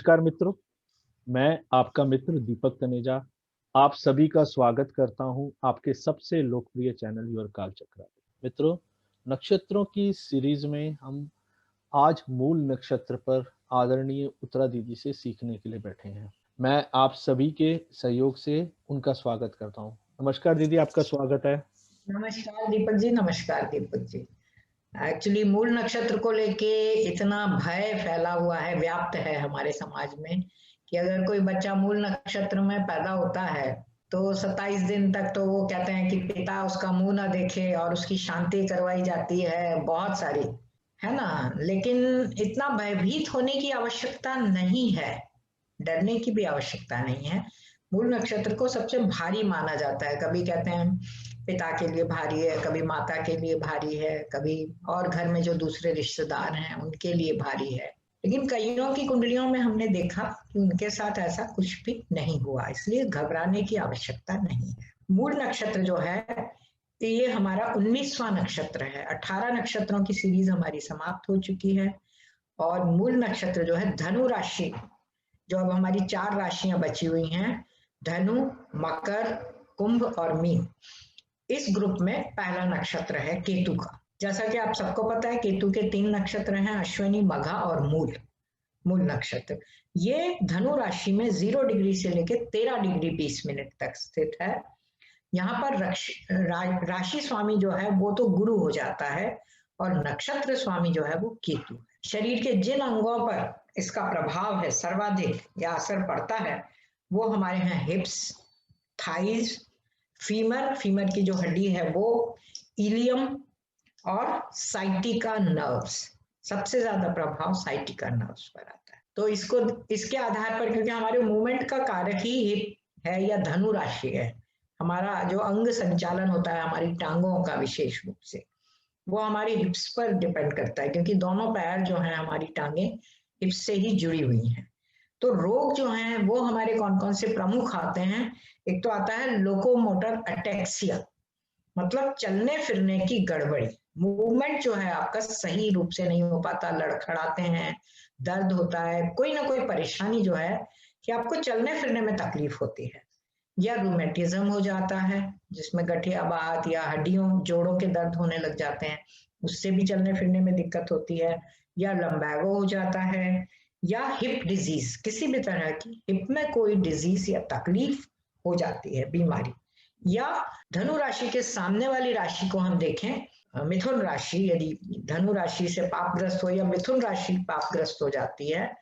नमस्कार मित्रों, मैं आपका मित्र दीपक तनेजा आप सभी का स्वागत करता हूं आपके सबसे लोकप्रिय चैनल योर कालचक्र। मित्रों, नक्षत्रों की सीरीज में हम आज मूल नक्षत्र पर आदरणीय उत्तरा दीदी से सीखने के लिए बैठे हैं। मैं आप सभी के सहयोग से उनका स्वागत करता हूं। नमस्कार दीदी, आपका स्वागत है। नमस्कार दीपक जी। नमस्कार दीपक जी। एक्चुअली मूल नक्षत्र को लेके इतना भय फैला हुआ है, व्याप्त है हमारे समाज में कि अगर कोई बच्चा मूल नक्षत्र में पैदा होता है तो 27 दिन तक तो वो कहते हैं कि पिता उसका मुंह ना देखे और उसकी शांति करवाई जाती है, बहुत सारी, है ना। लेकिन इतना भयभीत होने की आवश्यकता नहीं है, डरने की भी आवश्यकता नहीं है। मूल नक्षत्र को सबसे भारी माना जाता है। कभी कहते हैं पिता के लिए भारी है, कभी माता के लिए भारी है, कभी और घर में जो दूसरे रिश्तेदार हैं उनके लिए भारी है। लेकिन कईयों की कुंडलियों में हमने देखा कि उनके साथ ऐसा कुछ भी नहीं हुआ, इसलिए घबराने की आवश्यकता नहीं है। मूल नक्षत्र जो है ये हमारा 19वां नक्षत्र है। 18 नक्षत्रों की सीरीज हमारी समाप्त हो चुकी है और मूल नक्षत्र जो है धनु राशि, जो अब हमारी 4 राशियां बची हुई हैं, धनु, मकर, कुंभ और मीन, इस ग्रुप में पहला नक्षत्र है केतु का। जैसा कि आप सबको पता है केतु के 3 नक्षत्र हैं, अश्विनी, मघा और मूल। मूल नक्षत्र ये धनु राशि में 0 डिग्री से लेकर 13 डिग्री 20 मिनट तक स्थित है। यहाँ पर राशि स्वामी जो है वो तो गुरु हो जाता है और नक्षत्र स्वामी जो है वो केतु है। शरीर के जिन अंगों पर इसका प्रभाव है, सर्वाधिक या असर पड़ता है, वो हमारे यहाँ हिप्स, थाइज, फीमर की जो हड्डी है वो, इलियम और साइटिका नर्व्स। सबसे ज्यादा प्रभाव साइटिका नर्व्स पर आता है। तो इसके आधार पर, क्योंकि हमारे मूवमेंट का कारक ही हिप है या धनु राशि है, हमारा जो अंग संचालन होता है हमारी टांगों का विशेष रूप से, वो हमारी हिप्स पर डिपेंड करता है, क्योंकि दोनों पैर जो हैं हमारी टांगे हिप्स से ही जुड़ी हुई हैं। तो रोग जो हैं वो हमारे कौन कौन से प्रमुख आते हैं। एक तो आता है लोकोमोटर अटैक्सिया, मतलब चलने फिरने की गड़बड़ी, मूवमेंट जो है आपका सही रूप से नहीं हो पाता, लड़खड़ाते हैं, दर्द होता है, कोई ना कोई परेशानी जो है कि आपको चलने फिरने में तकलीफ होती है। या रूमेटिज्म हो जाता है जिसमें गठियाबात या हड्डियों जोड़ों के दर्द होने लग जाते हैं, उससे भी चलने फिरने में दिक्कत होती है। या लंबैगो हो जाता है, या हिप डिजीज, किसी भी तरह की हिप में कोई डिजीज या तकलीफ हो जाती है, बीमारी। या धनु राशि के सामने वाली राशि को हम देखें, मिथुन राशि, यदि धनु राशि से पापग्रस्त हो या मिथुन राशि पापग्रस्त हो जाती है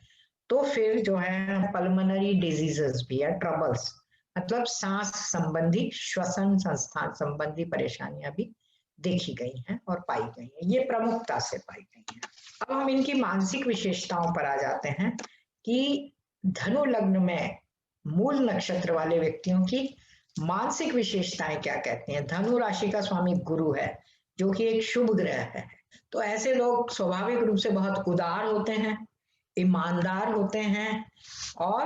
तो फिर जो है पल्मोनरी डिजीजेस भी है, ट्रबल्स, मतलब सांस संबंधी, श्वसन संस्थान संबंधी परेशानियां भी देखी गई हैं और पाई गई हैं, ये प्रमुखता से पाई गई हैं। अब हम इनकी मानसिक विशेषताओं पर आ जाते हैं कि धनु लग्न में मूल नक्षत्र वाले व्यक्तियों की मानसिक विशेषताएं क्या कहती हैं। धनु राशि का स्वामी गुरु है जो कि एक शुभ ग्रह है। तो ऐसे लोग स्वाभाविक रूप से बहुत उदार होते हैं, ईमानदार होते हैं और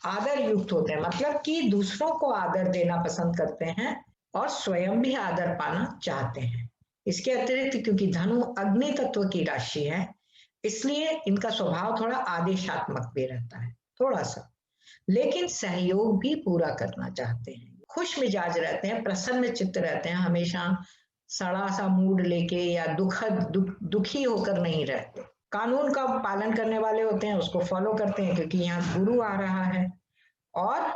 आदर युक्त होते हैं, मतलब कि दूसरों को आदर देना पसंद करते हैं और स्वयं भी आदर पाना चाहते हैं। इसके अतिरिक्त क्योंकि धनु अग्नि तत्व की राशि है, इसलिए इनका स्वभाव थोड़ा आदेशात्मक भी रहता है, थोड़ा सा, लेकिन सहयोग भी पूरा करना चाहते हैं। खुश मिजाज रहते हैं, प्रसन्न चित्त रहते हैं, हमेशा सड़ा सा मूड लेके या दुखी होकर नहीं रहते। कानून का पालन करने वाले होते हैं, उसको फॉलो करते हैं क्योंकि यहाँ गुरु आ रहा है। और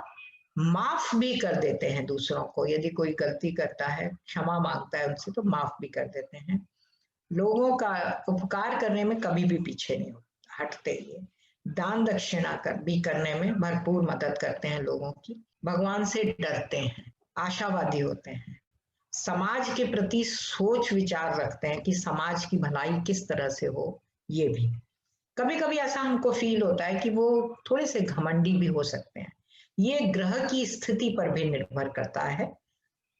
माफ भी कर देते हैं दूसरों को, यदि कोई गलती करता है, क्षमा मांगता है उनसे, तो माफ भी कर देते हैं। लोगों का उपकार करने में कभी भी पीछे नहीं हटते। ये दान दक्षिणा भी करने में भरपूर मदद करते हैं लोगों की। भगवान से डरते हैं, आशावादी होते हैं, समाज के प्रति सोच विचार रखते हैं कि समाज की भलाई किस तरह से हो। ये भी कभी कभी ऐसा हमको फील होता है कि वो थोड़े से घमंडी भी हो सकते हैं। ये ग्रह की स्थिति पर भी निर्भर करता है।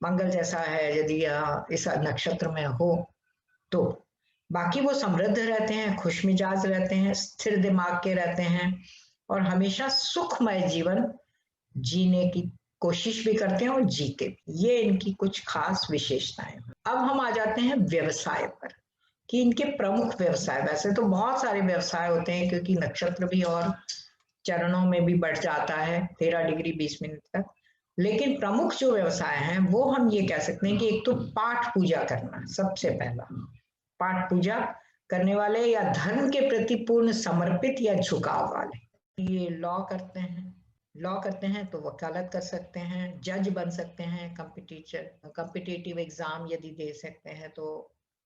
मंगल जैसा है यदि इस नक्षत्र में हो तो बाकी वो समृद्ध रहते हैं, खुश मिजाज रहते हैं, स्थिर दिमाग के रहते हैं और हमेशा सुखमय जीवन जीने की कोशिश भी करते हैं और जीते भी। ये इनकी कुछ खास विशेषताएं हैं। अब हम आ जाते हैं व्यवसाय पर कि इनके प्रमुख व्यवसाय, वैसे तो बहुत सारे व्यवसाय होते हैं क्योंकि नक्षत्र भी और चरणों में भी बढ़ जाता है 13 डिग्री 20 मिनट तक। लेकिन प्रमुख जो व्यवसाय हैं वो हम ये कह सकते हैं कि एक तो पाठ पूजा करना, सबसे पहला पाठ पूजा करने वाले या धर्म के प्रति पूर्ण समर्पित या झुकाव वाले। ये लॉ करते हैं तो वकालत कर सकते हैं, जज बन सकते हैं, कॉम्पिटिटिव एग्जाम यदि दे सकते हैं तो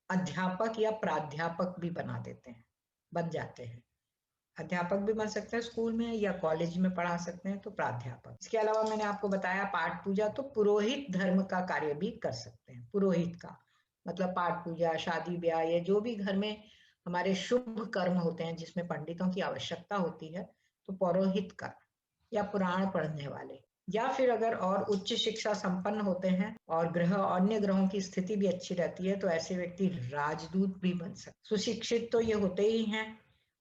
अध्यापक या प्राध्यापक भी बन जाते हैं। अध्यापक भी बन सकते हैं स्कूल में या कॉलेज में पढ़ा सकते हैं तो प्राध्यापक। इसके अलावा मैंने आपको बताया पाठ पूजा, तो पुरोहित धर्म का कार्य भी कर सकते हैं। पुरोहित का मतलब पाठ पूजा, शादी ब्याह या जो भी घर में हमारे शुभ कर्म होते हैं जिसमें पंडितों की आवश्यकता होती है, तो पुरोहित का या पुराण पढ़ने वाले, या फिर अगर और उच्च शिक्षा संपन्न होते हैं और अन्य ग्रहों की स्थिति भी अच्छी रहती है तो ऐसे व्यक्ति राजदूत भी बन सकते। सुशिक्षित तो ये होते ही हैं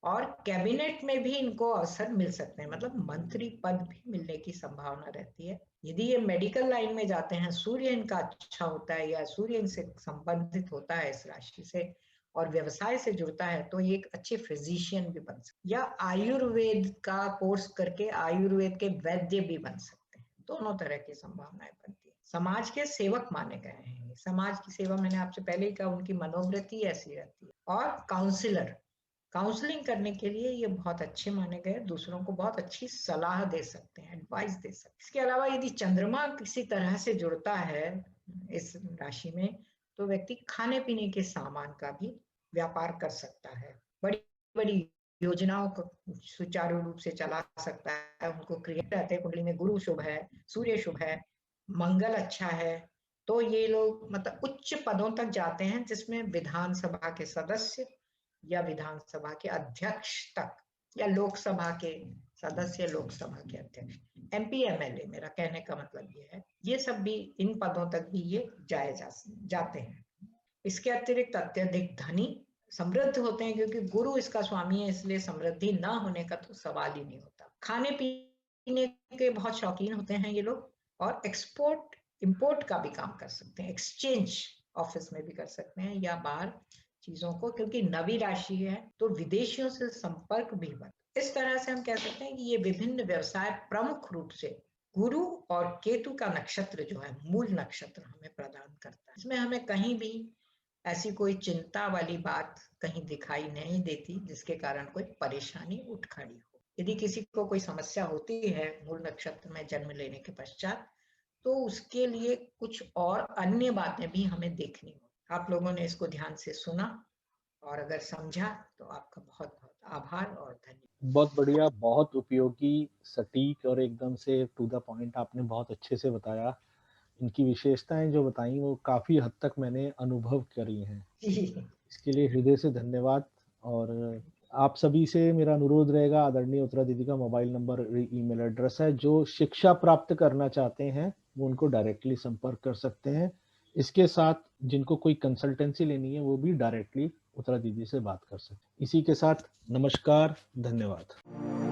और कैबिनेट में भी इनको अवसर मिल सकते हैं, मतलब मंत्री पद भी मिलने की संभावना रहती है। यदि ये मेडिकल लाइन में जाते हैं, सूर्य इनका अच्छा होता है या सूर्य इनसे संबंधित होता है इस राशि से और व्यवसाय से जुड़ता है, तो ये एक अच्छे फिजिशियन भी बन सकते, या आयुर्वेद का कोर्स करके आयुर्वेद के वैद्य भी बन सकते हैं। दोनों तरह की संभावनाएं बनती है। समाज के सेवक माने गए हैं। समाज की सेवा मैंने आपसे पहले ही कहा, उनकी मनोवृत्ति ऐसी रहती है। और काउंसलिंग करने के लिए ये बहुत अच्छे माने गए, दूसरों को बहुत अच्छी सलाह दे सकते हैं, एडवाइस दे सकते हैं। इसके अलावा यदि चंद्रमा किसी तरह से जुड़ता है इस राशि में, तो व्यक्ति खाने पीने के सामान का भी व्यापार कर सकता है, बड़ी बड़ी योजनाओं को सुचारू रूप से चला सकता है। उनको क्रिएट रहते हैं, कुंडली में गुरु शुभ है, सूर्य शुभ है, मंगल अच्छा है, तो ये लोग मतलब उच्च पदों तक जाते हैं, जिसमें विधानसभा के सदस्य या विधानसभा के अध्यक्ष तक, या लोकसभा के सदस्य, लोकसभा के अध्यक्ष, एमपी एमएलए, मेरा कहने का मतलब ये है, ये सब भी इन पदों तक भी ये जाते हैं। इसके अतिरिक्त अत्यधिक धनी समृद्ध होते हैं, क्योंकि गुरु इसका स्वामी है, इसलिए समृद्धि ना होने का तो सवाल ही नहीं होता। खाने पीने के बहुत शौकीन होते हैं ये लोग, और एक्सपोर्ट इंपोर्ट का भी काम कर सकते हैं, एक्सचेंज ऑफिस में भी कर सकते हैं या बाहर चीजों को, क्योंकि नवी राशि है तो विदेशियों से संपर्क भी बन। इस तरह से हम कह सकते हैं कि ये विभिन्न व्यवसाय प्रमुख रूप से गुरु और केतु का नक्षत्र जो है, मूल नक्षत्र हमें प्रदान करता है। इसमें हमें कहीं भी ऐसी कोई चिंता वाली बात कहीं दिखाई नहीं देती जिसके कारण कोई परेशानी उठ खड़ी हो। यदि किसी को कोई समस्या होती है मूल नक्षत्र में जन्म लेने के पश्चात, तो उसके लिए कुछ और अन्य बातें भी हमें देखनी हो। आप लोगों ने इसको ध्यान से सुना और अगर समझा तो आपका बहुत बहुत आभार और धन्यवाद। बहुत बढ़िया, बहुत उपयोगी, सटीक और एकदम से टू द पॉइंट आपने बहुत अच्छे से बताया। इनकी विशेषताएं जो बताई वो काफ़ी हद तक मैंने अनुभव करी हैं। इसके लिए हृदय से धन्यवाद। और आप सभी से मेरा अनुरोध रहेगा, आदरणीय उत्तरा दीदी का मोबाइल नंबर, ईमेल एड्रेस है, जो शिक्षा प्राप्त करना चाहते हैं वो उनको डायरेक्टली संपर्क कर सकते हैं। इसके साथ जिनको कोई कंसल्टेंसी लेनी है वो भी डायरेक्टली उत्तरा दीदी से बात कर सकते हैं। इसी के साथ नमस्कार, धन्यवाद।